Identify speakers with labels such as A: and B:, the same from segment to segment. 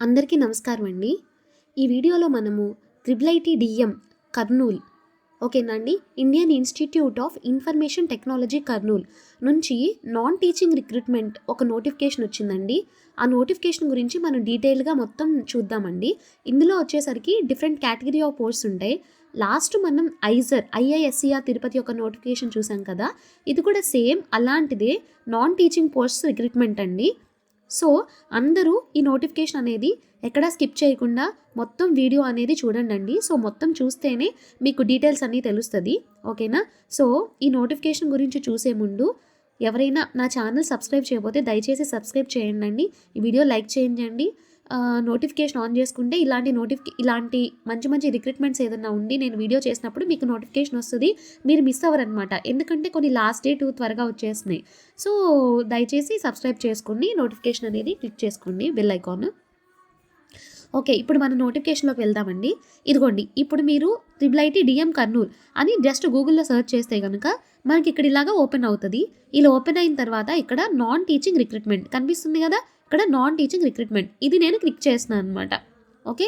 A: అందరికీ నమస్కారం అండి. ఈ వీడియోలో మనము IIIT-DM కర్నూల్ ఓకేనండి, Indian Institute of Information technology Kurnool నుంచి నాన్ టీచింగ్ రిక్రూట్మెంట్ ఒక నోటిఫికేషన్ వచ్చిందండి. ఆ నోటిఫికేషన్ గురించి మనం డీటెయిల్గా మొత్తం చూద్దామండి. ఇందులో వచ్చేసరికి డిఫరెంట్ కేటగిరీ ఆఫ్ పోస్ట్స్ ఉంటాయి. లాస్ట్ మనం IISER తిరుపతి ఒక నోటిఫికేషన్ చూసాం కదా, ఇది కూడా సేమ్ అలాంటిదే నాన్ టీచింగ్ పోస్ట్స్ రిక్రూట్మెంట్ అండి. సో అందరూ ఈ నోటిఫికేషన్ అనేది ఎక్కడా స్కిప్ చేయకుండా మొత్తం వీడియో అనేది చూడండి. సో మొత్తం చూస్తేనే మీకు డీటెయిల్స్ అన్నీ తెలుస్తుంది, ఓకేనా. సో ఈ నోటిఫికేషన్ గురించి చూసే ముందు ఎవరైనా నా ఛానల్ సబ్స్క్రైబ్ చేయకపోతే దయచేసి సబ్స్క్రైబ్ చేయండి. ఈ వీడియో లైక్ చేయండి. నోటిఫికేషన్ ఆన్ చేసుకుంటే ఇలాంటి మంచి మంచి రిక్రూట్మెంట్స్ ఏదైనా ఉండి నేను వీడియో చేసినప్పుడు మీకు నోటిఫికేషన్ వస్తుంది, మీరు మిస్ అవ్వరనమాట. ఎందుకంటే కొన్ని లాస్ట్ డేట్ త్వరగా వచ్చేస్తున్నాయి. సో దయచేసి సబ్స్క్రైబ్ చేసుకోండి, నోటిఫికేషన్ అనేది క్లిక్ చేసుకోండి, బెల్ ఐకాన్. ఓకే, ఇప్పుడు మన నోటిఫికేషన్లోకి వెళ్దామండి. ఇదిగోండి, ఇప్పుడు మీరు IIIT-DM కర్నూల్ అని జస్ట్ గూగుల్లో సెర్చ్ చేస్తే కనుక మనకి ఇక్కడ ఇలాగా ఓపెన్ అవుతుంది. ఇలా ఓపెన్ అయిన తర్వాత ఇక్కడ నాన్ టీచింగ్ రిక్రూట్మెంట్ కనిపిస్తుంది కదా, ఇక్కడ నాన్ టీచింగ్ రిక్రూట్మెంట్ ఇది నేను క్లిక్ చేస్తున్నాను అనమాట. ఓకే,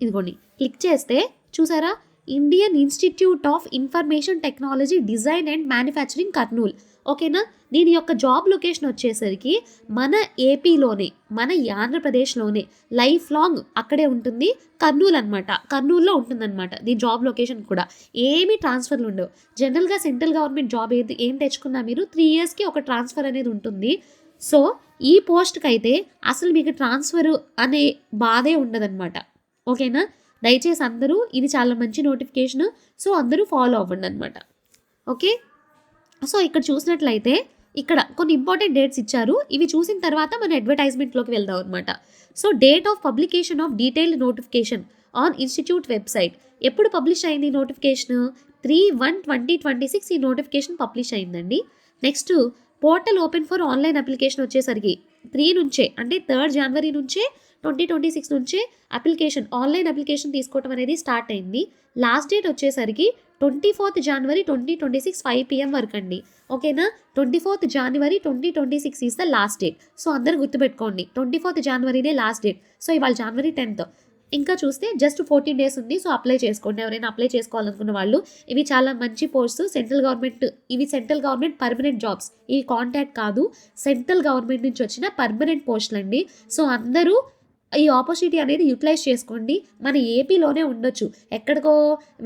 A: ఇదిగోండి క్లిక్ చేస్తే చూసారా, Indian Institute of Information Technology Design and Manufacturing Kurnool. ఓకేనా, దీని యొక్క జాబ్ లొకేషన్ వచ్చేసరికి మన ఏపీలోనే, మన ఆంధ్రప్రదేశ్లోనే లైఫ్ లాంగ్ అక్కడే ఉంటుంది, కర్నూలు అనమాట. కర్నూలులో ఉంటుందన్నమాట దీని జాబ్ లొకేషన్ కూడా. ఏమీ ట్రాన్స్ఫర్లు ఉండవు. జనరల్గా సెంట్రల్ గవర్నమెంట్ జాబ్ ఏం తెచ్చుకున్నా మీరు 3 yearsకి ఒక ట్రాన్స్ఫర్ అనేది ఉంటుంది. సో ఈ పోస్ట్కి అయితే అసలు మీకు ట్రాన్స్ఫర్ అనే బాధే ఉండదన్నమాట, ఓకేనా. దయచేసి అందరూ, ఇది చాలా మంచి నోటిఫికేషన్, సో అందరూ ఫాలో అవ్వండి అనమాట. ఓకే, సో ఇక్కడ చూసినట్లయితే ఇక్కడ కొన్ని ఇంపార్టెంట్ డేట్స్ ఇచ్చారు. ఇవి చూసిన తర్వాత మనం అడ్వర్టైజ్మెంట్లోకి వెళ్దాం అనమాట. So date of publication of detailed notification on institute website. ఎప్పుడు పబ్లిష్ అయింది నోటిఫికేషన్? 3/1/2026 ఈ నోటిఫికేషన్ పబ్లిష్ అయిందండి. Next portal open for online application వచ్చేసరికి 3 నుంచే, అంటే 3rd January నుంచే 2026 నుంచే ఆన్లైన్ అప్లికేషన్ తీసుకోవడం అనేది స్టార్ట్ అయింది. లాస్ట్ డేట్ వచ్చేసరికి 24th January 2026 5 PM వరకు అండి, ఓకేనా. 24th January 2026 is the last date. So అందరూ గుర్తుపెట్టుకోండి, 24th Januaryనే లాస్ట్ డేట్. సో ఇవాళ January 10th, ఇంకా చూస్తే జస్ట్ 14 days ఉంది. సో అప్లై చేసుకోండి, ఎవరైనా అప్లై చేసుకోవాలనుకున్న వాళ్ళు. ఇవి చాలా మంచి posts, central government permanent jobs. ఇవి కాంట్రాక్ట్ కాదు, సెంట్రల్ గవర్నమెంట్ నుంచి వచ్చిన పర్మనెంట్ పోస్టులు అండి. సో అందరూ ఈ ఆపర్చునిటీ అనేది యూటిలైజ్ చేసుకోండి. మన ఏపీలోనే ఉండొచ్చు, ఎక్కడికో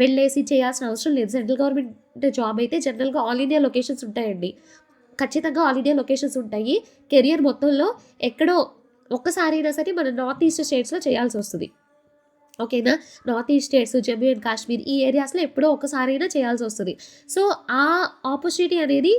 A: వెళ్ళేసి చేయాల్సిన అవసరం లేదు. సెంట్రల్ గవర్నమెంట్ జాబ్ అయితే జనరల్గా ఆల్ ఇండియా లొకేషన్స్ ఉంటాయండి, ఖచ్చితంగా ఆల్ ఇండియా లొకేషన్స్ ఉంటాయి. కెరియర్ మొత్తంలో ఎక్కడో ఒక్కసారి అయినా సరే మన నార్త్ ఈస్ట్ స్టేట్స్లో చేయాల్సి వస్తుంది, ఓకేనా. North east states, Jammu and Kashmir ఈ ఏరియాస్లో ఎప్పుడో ఒకసారైనా చేయాల్సి వస్తుంది. సో ఆ ఆపర్చునిటీ అనేది,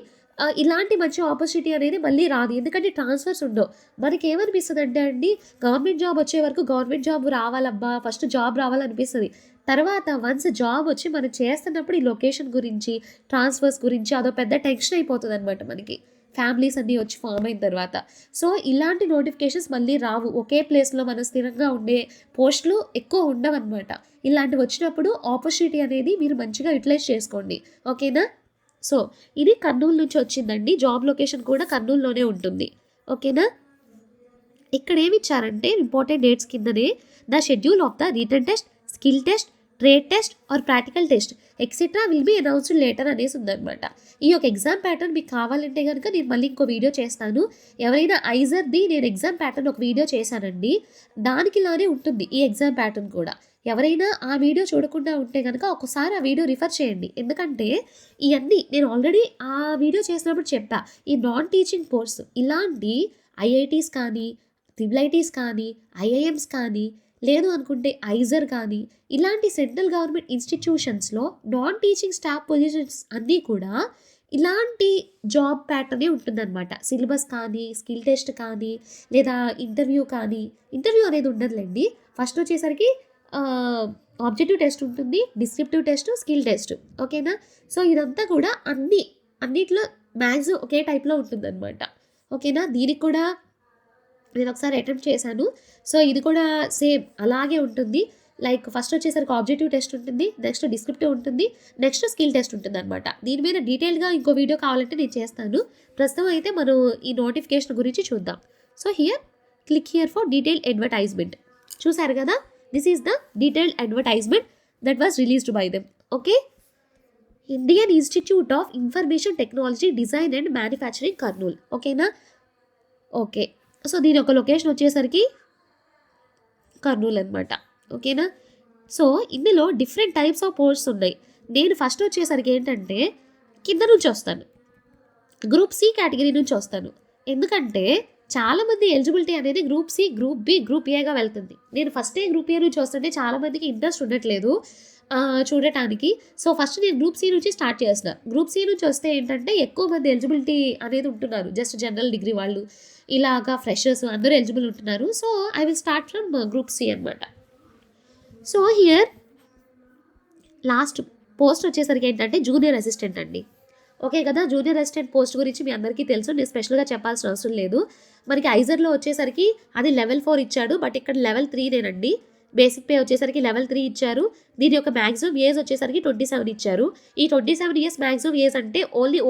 A: ఇలాంటి మంచి ఆపర్చునిటీ అనేది మళ్ళీ రాదు, ఎందుకంటే ట్రాన్స్ఫర్స్ ఉండవు. మనకి ఏమనిపిస్తుంది అంటే అండి, గవర్నమెంట్ జాబ్ వచ్చే వరకు గవర్నమెంట్ జాబ్ రావాలబ్బా, ఫస్ట్ జాబ్ రావాలనిపిస్తుంది. తర్వాత వన్స్ జాబ్ వచ్చి మనం చేస్తున్నప్పుడు ఈ లొకేషన్ గురించి, ట్రాన్స్ఫర్స్ గురించి అదో పెద్ద టెన్షన్ అయిపోతుంది అనమాట మనకి, ఫ్యామిలీస్ అన్నీ వచ్చి ఫామ్ అయిన తర్వాత. సో ఇలాంటి నోటిఫికేషన్స్ మళ్ళీ రావు. ఒకే ప్లేస్లో మనం స్థిరంగా ఉండే పోస్టులు ఎక్కువ ఉండవన్నమాట. ఇలాంటివి వచ్చినప్పుడు ఆపర్చునిటీ అనేది మీరు మంచిగా యూటిలైజ్ చేసుకోండి, ఓకేనా. సో ఇది కర్నూలు నుంచి వచ్చిందండి, జాబ్ లొకేషన్ కూడా కర్నూలులోనే ఉంటుంది, ఓకేనా. ఇక్కడ ఏమి ఇచ్చారంటే ఇంపార్టెంట్ డేట్స్ కిందనే the schedule of the written test, skill test, trade test or practical test etcetera will be announced later అనేసి ఉందన్నమాట. ఈ యొక్క ఎగ్జామ్ ప్యాటర్న్ మీకు కావాలంటే కనుక నేను మళ్ళీ ఇంకో వీడియో చేస్తాను. ఎవరైనా ఐజర్ది నేను ఎగ్జామ్ ప్యాటర్న్ ఒక వీడియో చేశానండి, దానికిలానే ఉంటుంది ఈ ఎగ్జామ్ ప్యాటర్న్ కూడా. ఎవరైనా ఆ వీడియో చూడకుండా ఉంటే కనుక ఒకసారి ఆ వీడియో రిఫర్ చేయండి, ఎందుకంటే ఇవన్నీ నేను ఆల్రెడీ ఆ వీడియో చేసినప్పుడు చెప్పా. ఈ నాన్ టీచింగ్ కోర్స్ ఇలాంటి ఐఐటీస్ కానీ, IITs కానీ, IIMs కానీ, లేదు అనుకుంటే ఐజర్ కానీ, ఇలాంటి సెంట్రల్ గవర్నమెంట్ ఇన్స్టిట్యూషన్స్లో నాన్ టీచింగ్ స్టాఫ్ పొజిషన్స్ అన్నీ కూడా ఇలాంటి జాబ్ ప్యాటర్నే ఉంటుందన్నమాట. సిలబస్ కానీ, స్కిల్ టెస్ట్ కానీ, లేదా ఇంటర్వ్యూ అనేది ఉండదులేండి. ఫస్ట్ వచ్చేసరికి ఆబ్జెక్టివ్ టెస్ట్ ఉంటుంది, డిస్క్రిప్టివ్ టెస్ట్, స్కిల్ టెస్ట్, ఓకేనా. సో ఇదంతా కూడా అన్నిట్లో మ్యాథ్స్ ఒకే టైప్లో ఉంటుందన్నమాట, ఓకేనా. దీనికి కూడా నేను ఒకసారి అటెంప్ట్ చేశాను. సో ఇది కూడా సేమ్ అలాగే ఉంటుంది. లైక్ ఫస్ట్ వచ్చేసరికి ఆబ్జెక్టివ్ టెస్ట్ ఉంటుంది, నెక్స్ట్ డిస్క్రిప్టివ్ ఉంటుంది, నెక్స్ట్ స్కిల్ టెస్ట్ ఉంటుంది అనమాట. దీని మీద డీటెయిల్గా ఇంకో వీడియో కావాలంటే నేను చేస్తాను. ప్రస్తుతం అయితే మనం ఈ నోటిఫికేషన్ గురించి చూద్దాం. So click here for detail advertisement. చూసారు కదా, this is the detailed advertisement that was released by them. Okay, Indian Institute of Information Technology Design and Manufacturing Kurnool. ఓకేనా. ఓకే, సో దీని యొక్క లొకేషన్ వచ్చేసరికి కర్నూల్ అనమాట. ఓకేనా. సో ఇందులో డిఫరెంట్ టైప్స్ ఆఫ్ పోస్ట్స్ ఉన్నాయి. నేను ఫస్ట్ వచ్చేసరికి ఏంటంటే కింద నుంచి వస్తాను, గ్రూప్ సి కేటగిరీ నుంచి వస్తాను. ఎందుకంటే చాలామంది ఎలిజిబిలిటీ అనేది group C, group B, group ఏగా వెళ్తుంది. నేను ఫస్టే గ్రూప్ ఏ నుంచి వస్తుంటే చాలామందికి ఇంట్రెస్ట్ ఉండట్లేదు చూడటానికి. సో ఫస్ట్ నేను గ్రూప్ సి నుంచి స్టార్ట్ చేసిన. గ్రూప్ సి నుంచి వస్తే ఏంటంటే ఎక్కువ మంది ఎలిజిబిలిటీ అనేది ఉంటున్నారు. జస్ట్ జనరల్ డిగ్రీ వాళ్ళు, ఇలాగా ఫ్రెషర్స్ అందరూ ఎలిజిబుల్ ఉంటున్నారు. So I will start from group C అనమాట. సో హియర్ లాస్ట్ పోస్ట్ వచ్చేసరికి ఏంటంటే జూనియర్ అసిస్టెంట్ అండి. ఓకే కదా, జూనియర్ అసిస్టెంట్ పోస్ట్ గురించి మీ అందరికీ తెలుసు, నేను స్పెషల్గా చెప్పాల్సిన అవసరం లేదు. మనకి ఐజర్లో వచ్చేసరికి అది లెవెల్ 4 ఇచ్చాడు, బట్ ఇక్కడ లెవెల్ 3నేనండి. బేసిక్ పే వచ్చేసరికి లెవెల్ 3 ఇచ్చారు. దీని యొక్క మ్యాక్సిమం ఏజ్ వచ్చేసరికి 27 ఇచ్చారు. ఈ 27 ఇయర్స్ మ్యాక్సిమం ఏజ్ అంటే ఓన్లీ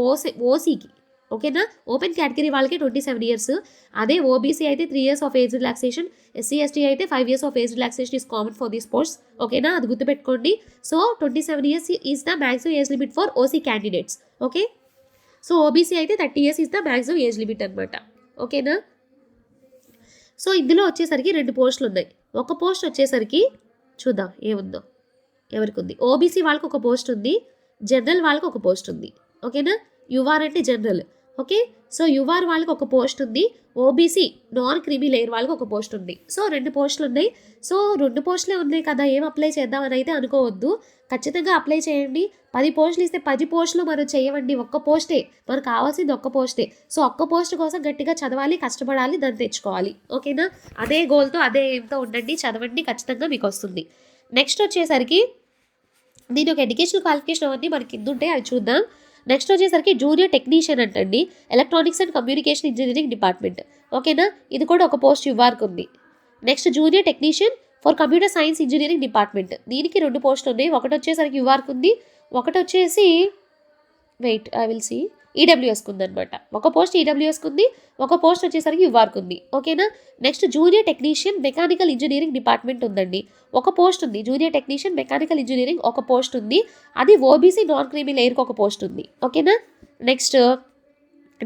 A: ఓసీకి. ఓకేనా, ఓపెన్ కేటగిరీ వాళ్ళకి 27 ఇయర్స్. అదే ఓబీసీ అయితే 3 years of age relaxation, SC ST అయితే 5 years of age relaxation is common for these posts. ఓకేనా, అది గుర్తుపెట్టుకోండి. So 27 years is the maximum age limit for OC candidates. Okay, so OBC అయితే 30 years is the maximum age limit అనమాట. ఓకేనా. So ఇందులో వచ్చేసరికి 2 పోస్టులు ఉన్నాయి. ఒక పోస్ట్ వచ్చేసరికి చూద్దాం ఏముందో, ఎవరికి ఉంది. ఓబీసీ వాళ్ళకి ఒక పోస్ట్ ఉంది, జనరల్ వాళ్ళకి ఒక పోస్ట్ ఉంది. ఓకేనా, యువార్ అంటే జనరల్. ఓకే, సో యువార్ వాళ్ళకి ఒక పోస్ట్ ఉంది, ఓబీసీ నాన్ క్రీమీ లేయర్ వాళ్ళకి ఒక పోస్ట్ ఉంది. సో 2 పోస్టులు ఉన్నాయి. సో 2 పోస్టులే ఉన్నాయి కదా, ఏం అప్లై చేద్దామని అయితే అనుకోవద్దు. ఖచ్చితంగా అప్లై చేయండి. 10 పోస్టులు ఇస్తే 10 పోస్టులు మనం చేయవండి, ఒక్క పోస్టే మనకు కావాల్సింది, ఒక్క పోస్టే. సో ఒక్క పోస్ట్ కోసం గట్టిగా చదవాలి, కష్టపడాలి, దాన్ని తెచ్చుకోవాలి. ఓకేనా, అదే గోల్తో అదే ఏంతో ఉండండి, చదవండి, ఖచ్చితంగా మీకు వస్తుంది. నెక్స్ట్ వచ్చేసరికి దీని ఒక ఎడ్యుకేషనల్ క్వాలిఫికేషన్ అవన్నీ మనకి కింద ఉంటాయి, అవి చూద్దాం. నెక్స్ట్ వచ్చేసరికి జూనియర్ టెక్నీషియన్ అంటండి, electronics and communication engineering department. ఓకేనా, ఇది కూడా ఒక పోస్ట్ యువార్కి ఉంది. Next junior technician for computer science engineering department, దీనికి 2 పోస్టులు ఉన్నాయి. ఒకటి వచ్చేసరికి యువార్కి ఉంది, ఒకటి వచ్చేసి ఐ విల్ సీ ఈడబ్ల్యూఎస్కి ఉందనమాట. ఒక పోస్ట్ ఈడబ్ల్యూఎస్కి ఉంది, ఒక పోస్ట్ వచ్చేసరికి యువార్కి ఉంది. ఓకేనా. Next junior technician mechanical engineering department ఉందండి, ఒక పోస్ట్ ఉంది. జూనియర్ టెక్నీషియన్ మెకానికల్ ఇంజనీరింగ్ ఒక పోస్ట్ ఉంది, అది ఓబీసీ నాన్ క్రీమీ లేయర్కి ఒక పోస్ట్ ఉంది. ఓకేనా. Next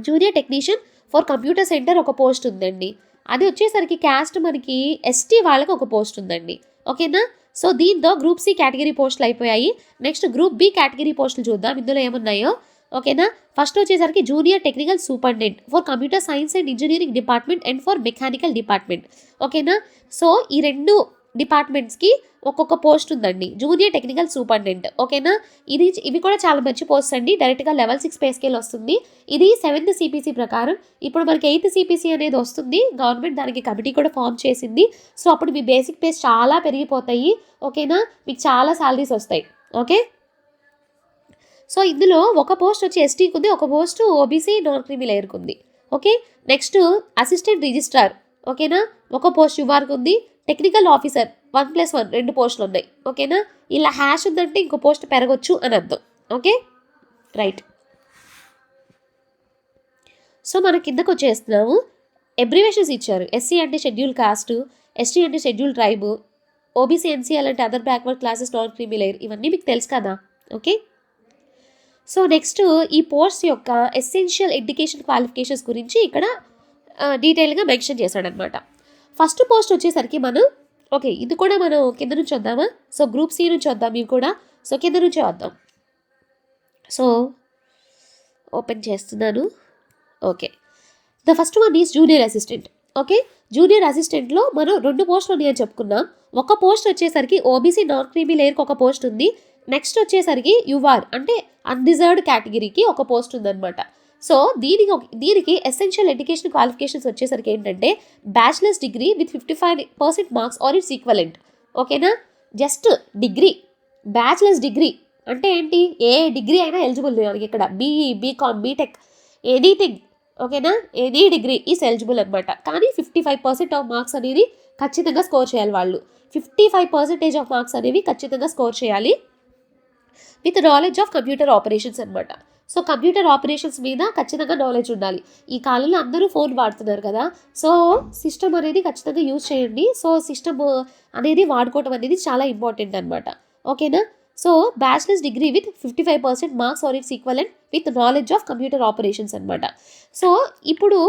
A: junior technician for computer centre ఒక పోస్ట్ ఉందండి, అది వచ్చేసరికి క్యాస్ట్ మనకి ఎస్టీ వాళ్ళకి ఒక పోస్ట్ ఉందండి. ఓకేనా. సో దీంతో గ్రూప్ సి కేటగిరీ పోస్టులు అయిపోయాయి. నెక్స్ట్ గ్రూప్ బి కేటగిరీ పోస్టులు చూద్దాం, ఇందులో ఏమున్నాయో. ఓకేనా, ఫస్ట్ వచ్చేసరికి junior technical superintendent for computer science and engineering department and for mechanical department. ఓకేనా, సో ఈ 2 డిపార్ట్మెంట్స్కి ఒక్కొక్క పోస్ట్ ఉందండి, జూనియర్ టెక్నికల్ సూపరింటెండెంట్. ఓకేనా, ఇవి కూడా చాలా మంచి పోస్ట్ అండి, డైరెక్ట్గా లెవెల్ 6 పే స్కేల్ వస్తుంది. ఇది 7th CPC ప్రకారం. ఇప్పుడు మనకి 8th CPC అనేది వస్తుంది, గవర్నమెంట్ దానికి కమిటీ కూడా ఫామ్ చేసింది. సో అప్పుడు మీ బేసిక్ పేస్ చాలా పెరిగిపోతాయి. ఓకేనా, మీకు చాలా శాలరీస్ వస్తాయి. ఓకే, సో ఇందులో ఒక పోస్ట్ వచ్చి ఎస్టీకి ఉంది, ఒక పోస్ట్ ఓబీసీ నాన్ క్రీమీ లేయర్కి ఉంది. Okay, next assistant registrar. ఓకేనా, ఒక పోస్ట్ యువార్కి ఉంది. టెక్నికల్ ఆఫీసర్ 1+1 2 పోస్టులు ఉన్నాయి. ఓకేనా, ఇలా హ్యాష్ ఉందంటే ఇంకో పోస్ట్ పెరగొచ్చు అని అర్థం. Okay, right. సో మనం కిందకు వచ్చేస్తున్నాము, అబ్రివేషన్స్ ఇచ్చారు. ఎస్సీ అంటే షెడ్యూల్ కాస్ట్, ఎస్టీ అంటే షెడ్యూల్ ట్రైబ్, ఓబీసీ ఎన్సీఎల్ అంటే other backward classes non creamy layer, ఇవన్నీ మీకు తెలుసు కదా. ఓకే, సో నెక్స్ట్ ఈ పోస్ట్ యొక్క ఎసెన్షియల్ ఎడ్యుకేషన్ క్వాలిఫికేషన్స్ గురించి ఇక్కడ డీటెయిల్గా మెన్షన్ చేశాడనమాట. ఫస్ట్ పోస్ట్ వచ్చేసరికి మనం ఇది కూడా మనం కింద నుంచి వద్దామా. సో గ్రూప్ సి నుంచి వద్దాం ఇవి కూడా. సో కింద నుంచే వద్దాం. సో ఓపెన్ చేస్తున్నాను. Okay, the first one is junior assistant. Okay, junior అసిస్టెంట్లో మనం 2 పోస్టులు ఉన్నాయని చెప్పుకున్నాం. ఒక పోస్ట్ వచ్చేసరికి ఓబీసీ నాన్ క్రీమీ లేయర్కి ఒక పోస్ట్ ఉంది. నెక్స్ట్ వచ్చేసరికి యువార్ అంటే అన్రిజర్వ్డ్ కేటగిరీకి ఒక పోస్ట్ ఉందన్నమాట. సో దీనికి ఎసెన్షియల్ ఎడ్యుకేషన్ క్వాలిఫికేషన్స్ వచ్చేసరికి ఏంటంటే bachelor's degree with 55% marks or its equivalent. ఓకేనా, జస్ట్ డిగ్రీ, బ్యాచిలర్స్ డిగ్రీ అంటే ఏంటి, ఏ డిగ్రీ అయినా ఎలిజిబుల్ మనకి ఇక్కడ, బీఈ, బీకామ్, బీటెక్, ఎనీథింగ్. ఓకేనా, ఎనీ డిగ్రీ ఈస్ ఎలిజిబుల్ అనమాట. కానీ 55% ఆఫ్ మార్క్స్ అనేది ఖచ్చితంగా స్కోర్ చేయాలి వాళ్ళు. 55% ఆఫ్ మార్క్స్ అనేవి ఖచ్చితంగా స్కోర్ చేయాలి with knowledge of computer operations అనమాట. సో కంప్యూటర్ ఆపరేషన్స్ మీద ఖచ్చితంగా నాలెడ్జ్ ఉండాలి. ఈ కాలంలో అందరూ ఫోన్ వాడుతున్నారు కదా, సో సిస్టమ్ అనేది ఖచ్చితంగా యూజ్ చేయండి. సో సిస్టమ్ అనేది వాడుకోవడం అనేది చాలా ఇంపార్టెంట్ అనమాట. ఓకేనా. So bachelor's degree with 55% marks or its equivalent with knowledge of computer operations అనమాట. సో ఇప్పుడు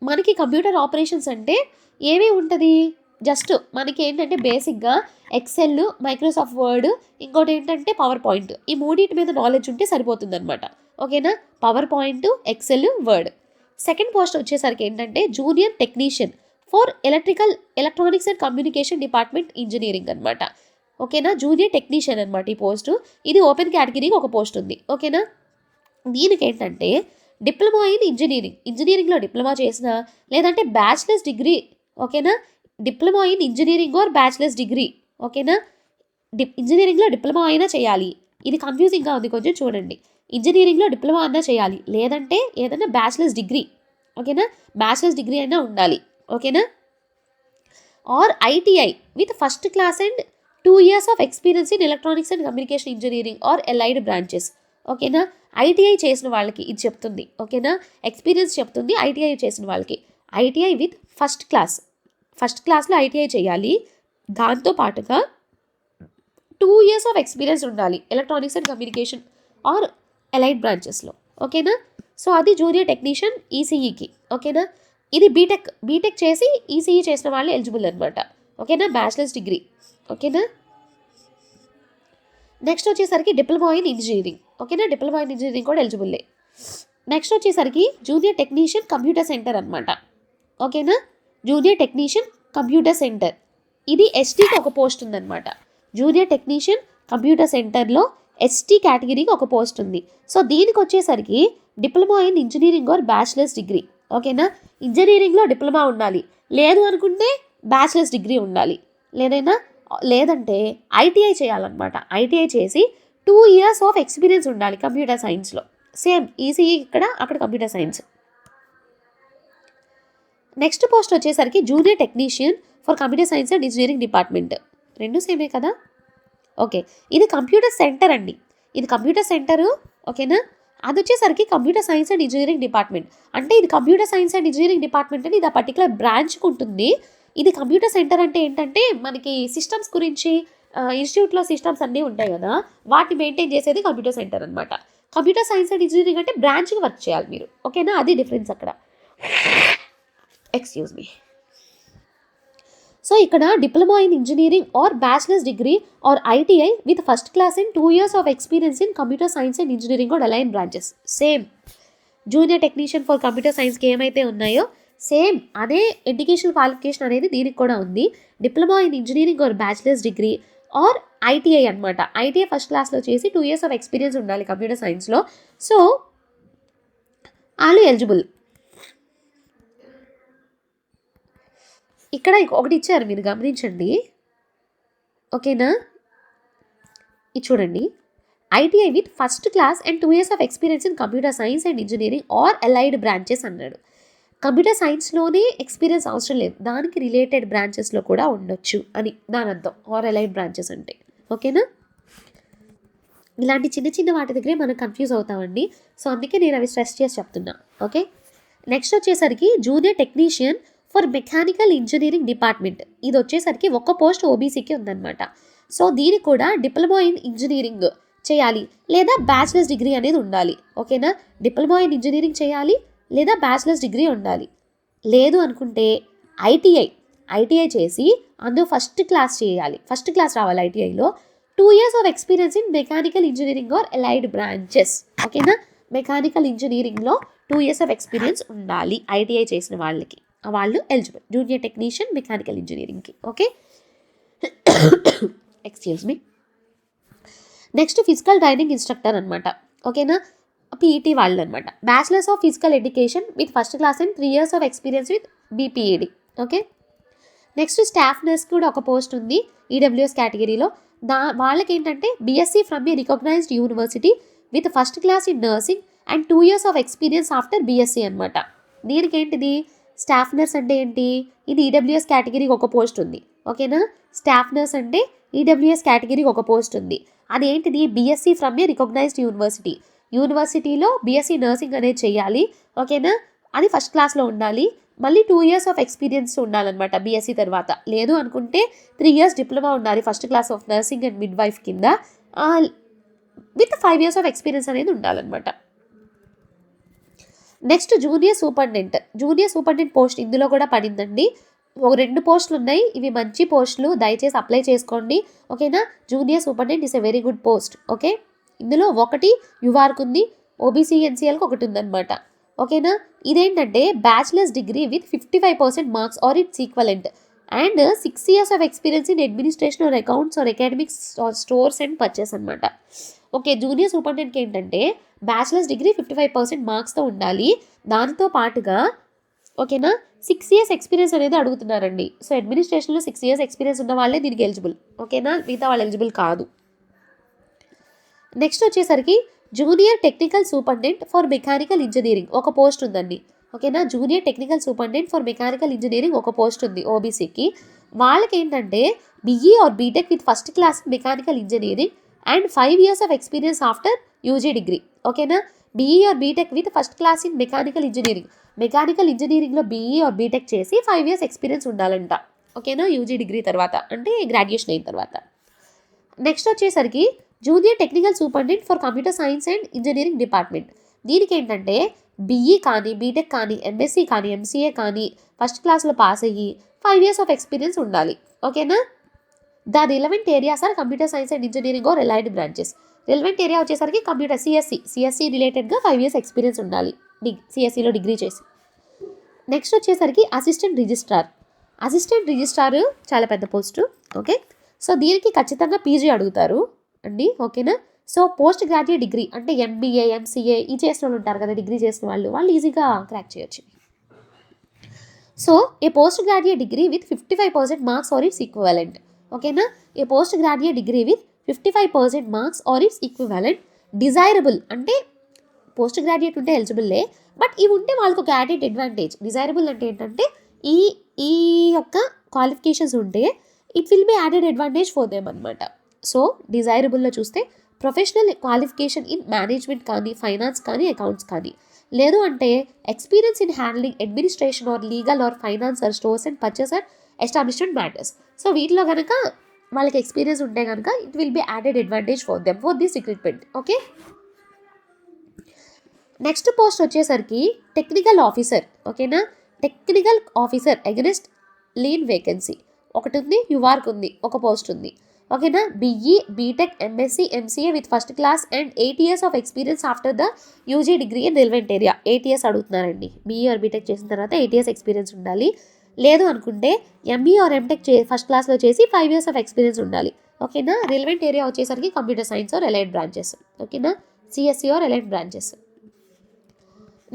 A: మనకి కంప్యూటర్ ఆపరేషన్స్ అంటే ఏమీ ఉంటుంది, జస్ట్ మనకి ఏంటంటే బేసిక్గా ఎక్సెల్, మైక్రోసాఫ్ట్ వర్డ్, ఇంకోటి ఏంటంటే పవర్ పాయింట్, ఈ మూడింటి మీద నాలెడ్జ్ ఉంటే సరిపోతుంది అనమాట. ఓకేనా. PowerPoint, Excel, Word. Second post వచ్చేసరికి ఏంటంటే junior technician for electronics and communication department engineering అనమాట. ఓకేనా. జూనియర్ టెక్నీషియన్ అనమాట ఈ పోస్టు. ఇది ఓపెన్ కేటగిరీకి ఒక పోస్ట్ ఉంది. ఓకేనా. దీనికి ఏంటంటే డిప్లొమా ఇన్ ఇంజనీరింగ్లో డిప్లొమా చేసిన, లేదంటే బ్యాచిలర్స్ డిగ్రీ. ఓకేనా. Diploma in engineering or bachelor's degree. ఓకేనా. ఇంజనీరింగ్లో డిప్లొమా అయినా చేయాలి. ఇది కన్ఫ్యూజింగ్గా ఉంది కొంచెం, చూడండి. ఇంజనీరింగ్లో డిప్లొమా అయినా చేయాలి, లేదంటే ఏదైనా బ్యాచిలర్స్ డిగ్రీ. ఓకేనా. బ్యాచిలర్స్ డిగ్రీ అయినా ఉండాలి. ఓకేనా. Are ITI with first class and 2 years of experience in electronics and communication engineering or allied branches. ఓకేనా. ఐటీఐ చేసిన వాళ్ళకి ఇది చెప్తుంది. ఓకేనా. ఎక్స్పీరియన్స్ చెప్తుంది ఐటీఐ చేసిన వాళ్ళకి. ఐటీఐ విత్ ఫస్ట్ క్లాస్లో ఐటీఐ చేయాలి. దాంతో పాటుగా 2 years ఆఫ్ ఎక్స్పీరియన్స్ ఉండాలి electronics and communication or allied బ్రాంచెస్లో. ఓకేనా. సో అది జూనియర్ టెక్నీషియన్ ఈసీఈకి. ఓకేనా. ఇది బీటెక్ చేసి ఈసీఈ చేసిన వాళ్ళు ఎలిజిబుల్ అనమాట. ఓకేనా. Bachelors degree. ఓకేనా. నెక్స్ట్ వచ్చేసరికి డిప్లొమా ఇన్ ఇంజనీరింగ్. ఓకేనా. డిప్లొమా ఇన్ ఇంజనీరింగ్ కూడా ఎలిజిబుల్లే. నెక్స్ట్ వచ్చేసరికి జూనియర్ టెక్నీషియన్ కంప్యూటర్ సెంటర్ అనమాట. ఓకేనా. జూనియర్ టెక్నీషియన్ కంప్యూటర్ సెంటర్, ఇది ఎస్టీకి ఒక పోస్ట్ ఉందన్నమాట. జూనియర్ టెక్నీషియన్ కంప్యూటర్ సెంటర్లో ఎస్టీ కేటగిరీకి ఒక పోస్ట్ ఉంది. సో దీనికి వచ్చేసరికి diploma in engineering or bachelor's degree. ఓకేనా. ఇంజనీరింగ్లో డిప్లొమా ఉండాలి, లేదు అనుకుంటే బ్యాచిలర్స్ డిగ్రీ ఉండాలి, లేదంటే ఐటీఐ చేయాలన్నమాట. ఐటీఐ చేసి 2 years ఆఫ్ ఎక్స్పీరియన్స్ ఉండాలి కంప్యూటర్ సైన్స్లో. సేమ్ ఈసీఈ ఇక్కడ, అక్కడ కంప్యూటర్ సైన్స్. నెక్స్ట్ పోస్ట్ వచ్చేసరికి junior technician for computer science and engineering department. రెండు సేమే కదా. ఓకే. ఇది కంప్యూటర్ సెంటర్ అండి, ఇది కంప్యూటర్ సెంటరు. ఓకేనా. అది వచ్చేసరికి computer science and engineering department. అంటే ఇది computer science and engineering department అని ఇది ఆ పర్టికులర్ బ్రాంచ్కి ఉంటుంది. ఇది కంప్యూటర్ సెంటర్ అంటే ఏంటంటే మనకి సిస్టమ్స్ గురించి, ఇన్స్టిట్యూట్లో సిస్టమ్స్ అన్నీ ఉంటాయి కదా, వాటిని మెయింటైన్ చేసేది కంప్యూటర్ సెంటర్ అనమాట. కంప్యూటర్ సైన్స్ అండ్ ఇంజనీరింగ్ అంటే బ్రాంచ్కి వర్క్ చేయాలి మీరు. ఓకేనా. అది డిఫరెన్స్ అక్కడ. Excuse me. సో ఇక్కడ diploma in engineering or bachelor's degree or ITI with first class and 2 years of experience in computer science and engineering or allied branches. Same junior technician for computer సైన్స్కి ఏమైతే ఉన్నాయో same అదే education qualification అనేది దీనికి కూడా ఉంది. Diploma in engineering or bachelor's degree or ITI అనమాట. ITI first క్లాస్లో చేసి 2 years ఆఫ్ ఎక్స్పీరియన్స్ ఉండాలి కంప్యూటర్ సైన్స్లో. సో వాళ్ళు ఎలిజిబుల్. ఇక్కడ ఒకటి ఇచ్చారు, మీరు గమనించండి. ఓకేనా. ఇది చూడండి. ITI with first class and 2 years of experience in computer science and engineering or allied branches అన్నాడు. కంప్యూటర్ సైన్స్లోనే ఎక్స్పీరియన్స్ అవసరం లేదు, దానికి రిలేటెడ్ బ్రాంచెస్లో కూడా ఉండొచ్చు అని దాని అర్థం, ఆర్ అలైడ్ బ్రాంచెస్ అంటే. ఓకేనా. ఇలాంటి చిన్న చిన్న వాటి దగ్గరే మనం కన్ఫ్యూజ్ అవుతామండి. సో అందుకే నేను అవి స్ట్రెస్ చేసి చెప్తున్నా. ఓకే. నెక్స్ట్ వచ్చేసరికి junior technician for mechanical engineering department. ఇది వచ్చేసరికి ఒక పోస్ట్ ఓబీసీకి ఉందన్నమాట. సో దీనికి కూడా డిప్లొమా ఇన్ ఇంజనీరింగ్ చేయాలి, లేదా బ్యాచిలర్స్ డిగ్రీ అనేది ఉండాలి. ఓకేనా. డిప్లొమా ఇన్ ఇంజనీరింగ్ చేయాలి, లేదా బ్యాచిలర్స్ డిగ్రీ ఉండాలి. లేదు అనుకుంటే ఐటీఐ చేసి అందులో ఫస్ట్ క్లాస్ చేయాలి, ఫస్ట్ క్లాస్ రావాలి ఐటీఐలో. 2 years of experience in mechanical engineering or allied branches. ఓకేనా. మెకానికల్ ఇంజనీరింగ్లో 2 years ఆఫ్ ఎక్స్పీరియన్స్ ఉండాలి ఐటీఐ చేసిన వాళ్ళకి, వాళ్ళు ఎలిజిబుల్ జూనియర్ టెక్నీషియన్ మెకానికల్ ఇంజనీరింగ్కి. Okay. Excuse me. Next physical training instructor అనమాట. ఓకేనా. పీఈటీ వాళ్ళు అనమాట. Bachelor's of physical education with first class and 3 years of experience with BPEd. Okay. Next staff nurse కూడా ఒక పోస్ట్ ఉంది ఈడబ్ల్యూఎస్ కేటగిరీలో. వాళ్ళకి ఏంటంటే BSc from a recognised university with first class in nursing and 2 years of experience after BSc అనమాట. దీనికి ఏంటిది, staff nurse అంటే ఏంటి, ఇది ఈడబ్ల్యూఎస్ కేటగిరీకి ఒక పోస్ట్ ఉంది. ఓకేనా. స్టాఫ్ నర్స్ అంటే ఈడబ్ల్యూఎస్ కేటగిరీకి ఒక పోస్ట్ ఉంది. అదేంటిది, BSc from a recognised university యూనివర్సిటీలో బీఎస్సీ నర్సింగ్ అనేది చేయాలి. ఓకేనా, అది ఫస్ట్ క్లాస్లో ఉండాలి. మళ్ళీ 2 years ఆఫ్ ఎక్స్పీరియన్స్ ఉండాలన్నమాట బీఎస్సీ తర్వాత. లేదు అనుకుంటే 3 years డిప్లొమా ఉండాలి first class of nursing and mid wife కింద, విత్ 5 years ఆఫ్ ఎక్స్పీరియన్స్ అనేది ఉండాలన్నమాట. నెక్స్ట్ జూనియర్ సూపరింటెండెంట్ పోస్ట్ ఇందులో కూడా పడిందండి. 2 పోస్టులు ఉన్నాయి. ఇవి మంచి పోస్టులు, దయచేసి అప్లై చేసుకోండి. ఓకేనా, junior superintendent is a very good post. Okay, ఇందులో ఒకటి యువార్కు ఉంది, ఓబీసీ ఎన్సీఎల్కి ఒకటి ఉందన్నమాట. ఓకేనా, ఇదేంటంటే bachelor's degree with 55% marks or its equivalent and 6 years of experience in administration or accounts or academics or stores and purchase అనమాట. ఓకే, జూనియర్ సూపరింటెండెంట్కి ఏంటంటే బ్యాచిలర్స్ డిగ్రీ 55% మార్క్స్తో ఉండాలి. దానితో పాటుగా ఓకేనా 6 years ఎక్స్పీరియన్స్ అనేది అడుగుతున్నారండి. సో అడ్మినిస్ట్రేషన్లో 6 years ఎక్స్పీరియన్స్ ఉన్న వాళ్ళే దీనికి ఎలిజిబుల్. ఓకేనా, మిగతా వాళ్ళు ఎలిజిబుల్ కాదు. నెక్స్ట్ వచ్చేసరికి junior technical superintendent for mechanical engineering ఒక పోస్ట్ ఉందండి. ఓకేనా, junior technical superintendent for mechanical engineering ఒక పోస్ట్ ఉంది ఓబీసీకి. వాళ్ళకి ఏంటంటే BE or BTech with first class mechanical engineering and 5 years of experience after UG degree. ఓకేనా, BE or BTech with first class in mechanical ఇంజనీరింగ్లో BE or BTech చేసి 5 years experience ఉండాలంట. ఓకేనా, యూజీ డిగ్రీ తర్వాత అంటే గ్రాడ్యుయేషన్ అయిన తర్వాత. Next వచ్చేసరికి junior technical superintendent for computer science and engineering department. దీనికి ఏంటంటే బీఈ కానీ బీటెక్ కానీ ఎంఎస్సీ కానీ ఎంసీఏ కానీ ఫస్ట్ క్లాస్లో పాస్ అయ్యి 5 years ఆఫ్ ఎక్స్పీరియన్స్ ఉండాలి. ఓకేనా, the relevant areas or computer science and engineering are relied branches. Relevant area వచ్చేసరికి కంప్యూటర్ సిఎస్సి రిలేటెడ్గా 5 years ఎక్స్పీరియన్స్ ఉండాలి సిఎస్సిలో డిగ్రీ చేసి. నెక్స్ట్ వచ్చేసరికి అసిస్టెంట్ రిజిస్ట్రార్ చాలా పెద్ద పోస్టు. ఓకే, సో దీనికి ఖచ్చితంగా పీజీ అడుగుతారు అండి. ఓకేనా, సో పోస్ట్ గ్రాడ్యుయేట్ డిగ్రీ అంటే ఎంబీఏ ఎంసీఏ ఈ చేసిన వాళ్ళు ఉంటారు కదా, డిగ్రీ చేసిన వాళ్ళు ఈజీగా క్రాక్ చేయొచ్చు. So a post graduate degree with 55% marks or its equivalent. ఓకేనా, a post graduate degree with 55% marks or its equivalent desirable అంటే పోస్ట్ గ్రాడ్యుయేట్ ఉంటే ఎలిజిబుల్లే, బట్ ఇవి ఉంటే వాళ్ళకు ఒక యాడెడ్ అడ్వాంటేజ్. డిజైరబుల్ అంటే ఏంటంటే ఈ యొక్క క్వాలిఫికేషన్స్ ఉంటే it will be added advantage for them అనమాట. సో డిజైరబుల్లో చూస్తే ప్రొఫెషనల్ క్వాలిఫికేషన్ ఇన్ మేనేజ్మెంట్ కానీ ఫైనాన్స్ కానీ అకౌంట్స్ కానీ, లేదు అంటే experience in handling administration or legal or finance or stores and purchase or establishment matters. So వీటిలో కనుక వాళ్ళకి ఎక్స్పీరియన్స్ ఉంటే కనుక it will be added advantage for them for this recruitment. Okay, next post వచ్చేసరికి technical officer. ఓకేనా, technical officer against lien vacancy ఒకటి ఉంది, యువార్క్ ఉంది ఒక పోస్ట్ ఉంది. ఓకేనా, BE BTech MSc MCA with first class and 8 years of experience after the UG degree in relevant area. 8 years అడుగుతున్నారండి. బీఈ ఆర్ బీటెక్ చేసిన తర్వాత 8 years ఎక్స్పీరియన్స్ ఉండాలి. లేదు అనుకుంటే ఎంఈ ఆర్ ఎంటెక్ ఫస్ట్ క్లాస్లో చేసి 5 years ఆఫ్ ఎక్స్పీరియన్స్ ఉండాలి. ఓకేనా, రిలవెంట్ ఏరియా వచ్చేసరికి computer science or allied branches. ఓకేనా, CSC or allied branches.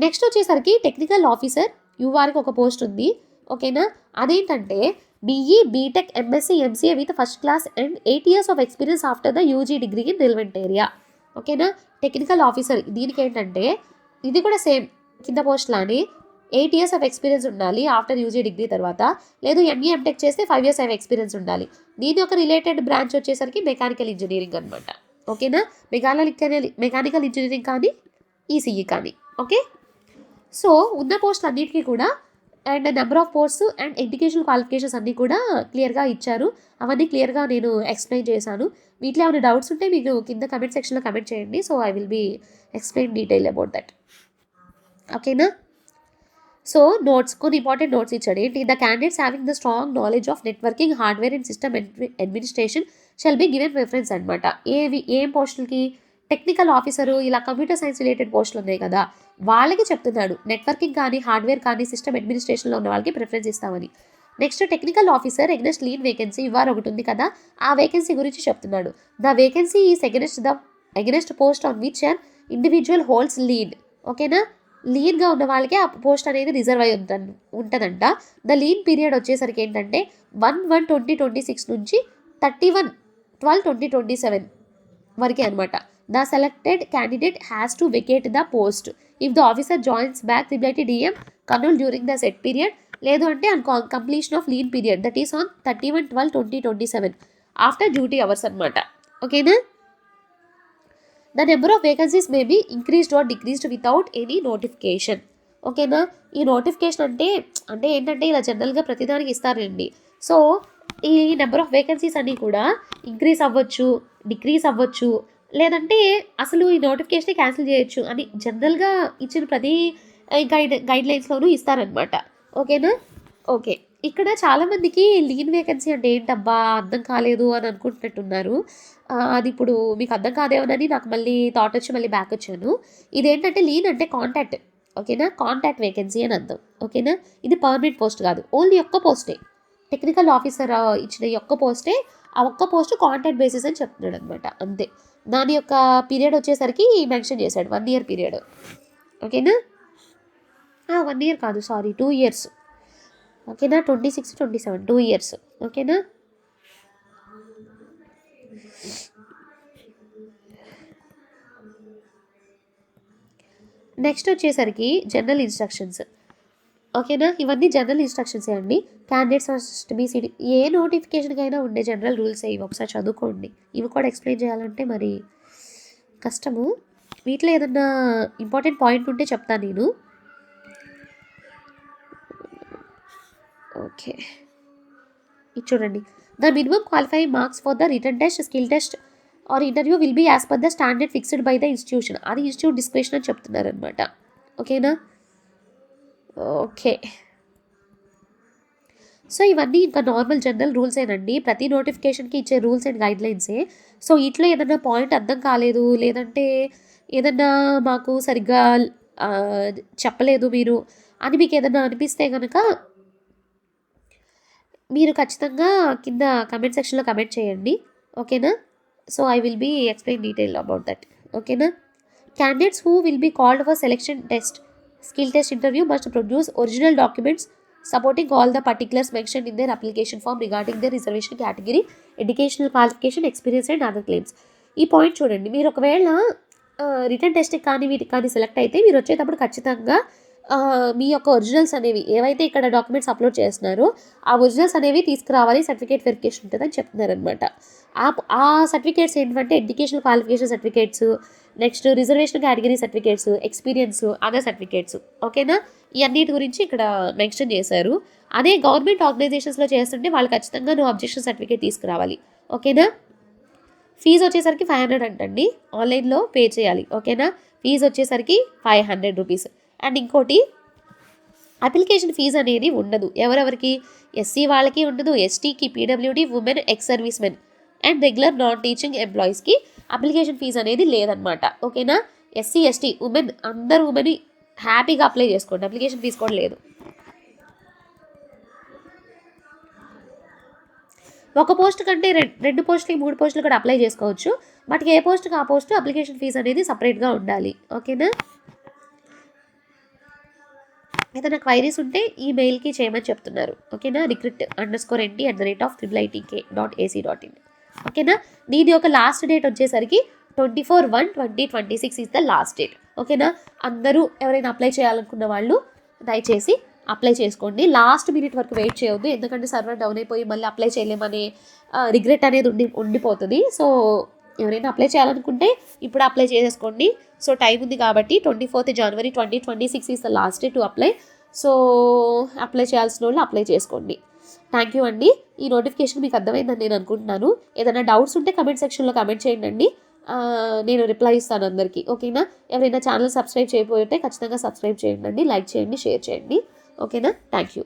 A: Next వచ్చేసరికి టెక్నికల్ ఆఫీసర్ యూఆర్కి ఒక పోస్ట్ ఉంది. ఓకేనా, అదేంటంటే BE BTech MSc MCA with first class and 8 years of experience after the UG degree in relevant area. ఓకేనా, technical officer దీనికి ఏంటంటే ఇది కూడా సేమ్ కింద పోస్ట్ లానే 8 years ఆఫ్ ఎక్స్పీరియన్స్ ఉండాలి ఆఫ్టర్ యూజీ డిగ్రీ తర్వాత. లేదు ఎంఈ ఎంటెక్ చేస్తే 5 years ఆఫ్ ఎక్స్పీరియన్స్ ఉండాలి. దీని ఒక రిలేటెడ్ బ్రాంచ్ వచ్చేసరికి మెకానికల్ ఇంజనీరింగ్ అనమాట. ఓకేనా, మెకానికల్ ఇంజనీరింగ్ కానీ ఈసీఈ కానీ. ఓకే, సో ఉన్న పోస్టులు అన్నిటికీ కూడా and number of posts and educational qualifications అన్నీ కూడా క్లియర్గా ఇచ్చారు. అవన్నీ క్లియర్గా నేను ఎక్స్ప్లెయిన్ చేశాను. వీటిలో ఏమైనా డౌట్స్ ఉంటే మీకు కింద కమెంట్ సెక్షన్లో కమెంట్ చేయండి. So I will be explain detail about that. ఓకేనా, సో కొన్ని ఇంపార్టెంట్ నోట్స్ ఇచ్చాడు. ఏంటి, the candidates having the strong knowledge of networking hardware and system administration shall be given preference అనమాట. ఏం పోస్టులకి, టెక్నికల్ ఆఫీసరు ఇలా కంప్యూటర్ సైన్స్ రిలేటెడ్ పోస్టులు ఉన్నాయి కదా, వాళ్ళకి చెప్తున్నాడు నెట్వర్కింగ్ కానీ హార్డ్వేర్ కానీ సిస్టమ్ అడ్మినిస్ట్రేషన్లో ఉన్న వాళ్ళకి ప్రిఫరెన్స్ ఇస్తామని. Next technical officer against lean vacancy ఇవాళ ఒకటి ఉంది కదా, ఆ వేకెన్సీ గురించి చెప్తున్నాడు. The vacancy is against post on which an individual holds lead. ఓకేనా, లీన్గా ఉన్న వాళ్ళకి ఆ పోస్ట్ అనేది రిజర్వ్ అయి ఉంటుందంట. ద లీన్ పీరియడ్ వచ్చేసరికి ఏంటంటే 1/1/2026 నుంచి 31/12/2027 వరకే అనమాట. The selected candidate has to vacate the post if the officer joins back CIIT-DM Kurnool during the set period, లేదు అంటే on completion of lien period that is on 31/12/2027 after duty hours అనమాట. ఓకేనా, the number of vacancies may be increased or decreased without any notification. ఓకేనా. ఈ notification అంటే ఏంటంటే ఇలా జనరల్గా ప్రతిదానికి ఇస్తారండి. సో ఈ నెంబర్ ఆఫ్ వేకెన్సీస్ అన్నీ కూడా ఇంక్రీజ్ అవ్వచ్చు, డిక్రీజ్ అవ్వచ్చు, లేదంటే అసలు ఈ నోటిఫికేషన్ క్యాన్సిల్ చేయొచ్చు అని జనరల్గా ఇచ్చిన ప్రతి గైడ్ లైన్స్లోనూ ఇస్తారనమాట. ఓకేనా. ఓకే. ఇక్కడ చాలామందికి లీన్ వేకెన్సీ అంటే ఏంటబ్బా అర్థం కాలేదు అని అనుకుంటున్నట్టున్నారు. అది ఇప్పుడు మీకు అర్థం కాదేమోనని నాకు మళ్ళీ థాట్ వచ్చి మళ్ళీ బ్యాక్ వచ్చాను. ఇదేంటంటే లీన్ అంటే కాంటాక్ట్. ఓకేనా. కాంటాక్ట్ వేకెన్సీ అని అర్థం. ఓకేనా. ఇది పర్మనెంట్ పోస్ట్ కాదు, ఓన్లీ ఒక్క పోస్టే. టెక్నికల్ ఆఫీసర్ ఇచ్చిన ఒక్క పోస్టే, ఆ ఒక్క పోస్ట్ కాంటాక్ట్ బేసిస్ అని చెప్తున్నాడు అనమాట. అంతే. దాని యొక్క పీరియడ్ వచ్చేసరికి మెన్షన్ చేశాడు 1 year పీరియడ్. ఓకేనా. 1 year కాదు, సారీ 2 years. ఓకేనా. 26, 27 2 years. ఓకేనా. నెక్స్ట్ వచ్చేసరికి జనరల్ ఇన్స్ట్రక్షన్స్. ఓకేనా. ఇవన్నీ జనరల్ ఇన్స్ట్రక్షన్సే అండి. క్యాండిడేట్స్ ఫస్ట్ బీసీడీ ఏ నోటిఫికేషన్కైనా ఉండే జనరల్ రూల్సే ఇవి. ఒకసారి చదువుకోండి. ఇవి కూడా ఎక్స్ప్లెయిన్ చేయాలంటే మరి కష్టము. వీటిలో ఏదన్నా ఇంపార్టెంట్ పాయింట్ ఉంటే చెప్తాను నేను. ఓకే. ఇది చూడండి. The minimum qualifying marks for the written test, skill test or interview will be as per the standard fixed by the institution. అది ఇన్స్టిట్యూట్ డిస్క్రిప్షన్ అని చెప్తున్నారనమాట. ఓకేనా. ఓకే. సో ఇవన్నీ ఇంకా నార్మల్ జనరల్ రూల్సేనండి. ప్రతి నోటిఫికేషన్కి ఇచ్చే రూల్స్ అండ్ గైడ్ లైన్సే. సో ఇట్లో ఏదన్నా పాయింట్ అర్థం కాలేదు, లేదంటే ఏదన్నా మాకు సరిగ్గా చెప్పలేదు మీరు అని మీకు ఏదన్నా అనిపిస్తే కనుక మీరు ఖచ్చితంగా కింద కమెంట్ సెక్షన్లో కమెంట్ చేయండి. ఓకేనా. So I will be explain detail about that. ఓకేనా. Candidates who will be called for selection test, skill test interview must produce original documents supporting all the particulars mentioned in their application form regarding their reservation category, educational qualification, experience and other claims. ఈ point చూడండి. మీరు ఒకవేళ return టెస్ట్కి కానీ వీటికి కానీ select అయితే మీరు వచ్చేటప్పుడు ఖచ్చితంగా మీ యొక్క ఒరిజినల్స్ అనేవి ఏవైతే ఇక్కడ డాక్యుమెంట్స్ అప్లోడ్ చేస్తున్నారో ఆ ఒరిజినల్స్ అనేవి తీసుకురావాలి. సర్టిఫికేట్ వెరిఫికేషన్ ఉంటుందని చెప్తున్నారనమాట. ఆ సర్టిఫికేట్స్ ఏంటంటే educational qualification certificates, next reservation category certificates, experience, other certificates. ఓకేనా. ఈ అన్నిటి గురించి ఇక్కడ మెన్షన్ చేశారు. అదే గవర్నమెంట్ ఆర్గనైజేషన్స్లో చేస్తుంటే వాళ్ళు ఖచ్చితంగా నో అబ్జెక్షన్ సర్టిఫికేట్ తీసుకురావాలి. ఓకేనా. ఫీజు వచ్చేసరికి 500 అంటండి. ఆన్లైన్లో పే చేయాలి. ఓకేనా. ఫీజు వచ్చేసరికి 500 రూపీస్. అండ్ ఇంకోటి అప్లికేషన్ ఫీజు అనేది ఉండదు. ఎవరెవరికి? ఎస్సీ వాళ్ళకి ఉండదు, ఎస్టీకి, PWD, women, ex service men and regular non teaching ఎంప్లాయీస్కి అప్లికేషన్ ఫీజు అనేది లేదనమాట. ఓకేనా. ఎస్సీ, ఎస్టీ, ఉమెన్ అందరూ ఉమెన్ హ్యాపీగా అప్లై చేసుకోండి. అప్లికేషన్ ఫీజు కూడా లేదు. ఒక పోస్ట్ కంటే 2 పోస్టులకి 3 పోస్టులు కూడా అప్లై చేసుకోవచ్చు. బట్ ఏ పోస్ట్కి ఆ పోస్ట్ అప్లికేషన్ ఫీజు అనేది సపరేట్గా ఉండాలి. ఓకేనా. ఏదైనా క్వైరీస్ ఉంటే ఈ మెయిల్కి చేయమని చెప్తున్నారు. ఓకేనా. recruit_nd@itk.ac.in. ఓకేనా. దీని యొక్క లాస్ట్ డేట్ వచ్చేసరికి 24/1/2026 ఈజ్ ద లాస్ట్ డేట్. ఓకేనా. అందరూ ఎవరైనా అప్లై చేయాలనుకున్న వాళ్ళు దయచేసి అప్లై చేసుకోండి. లాస్ట్ మినిట్ వరకు వెయిట్ చేయొద్దు. ఎందుకంటే సర్వర్ డౌన్ అయిపోయి మళ్ళీ అప్లై చేయలేమనే రిగ్రెట్ అనేది ఉండిపోతుంది. సో ఎవరైనా అప్లై చేయాలనుకుంటే ఇప్పుడు అప్లై చేసేసుకోండి. సో టైం ఉంది కాబట్టి 24th January 2026 is the last day to apply. So apply చేయాల్సిన వాళ్ళు అప్లై చేసుకోండి. థ్యాంక్ యూ అండి. ఈ నోటిఫికేషన్ మీకు అర్థమైందని నేను అనుకుంటున్నాను. ఏదైనా డౌట్స్ ఉంటే కమెంట్ సెక్షన్లో కమెంట్ చేయండి. నేను రిప్లై ఇస్తాను అందరికీ. ఓకేనా. ఎవరైనా ఛానల్ సబ్స్క్రైబ్ చేయకపోతే ఖచ్చితంగా సబ్స్క్రైబ్ చేయండి, లైక్ చేయండి, షేర్ చేయండి. ఓకేనా. Thank you.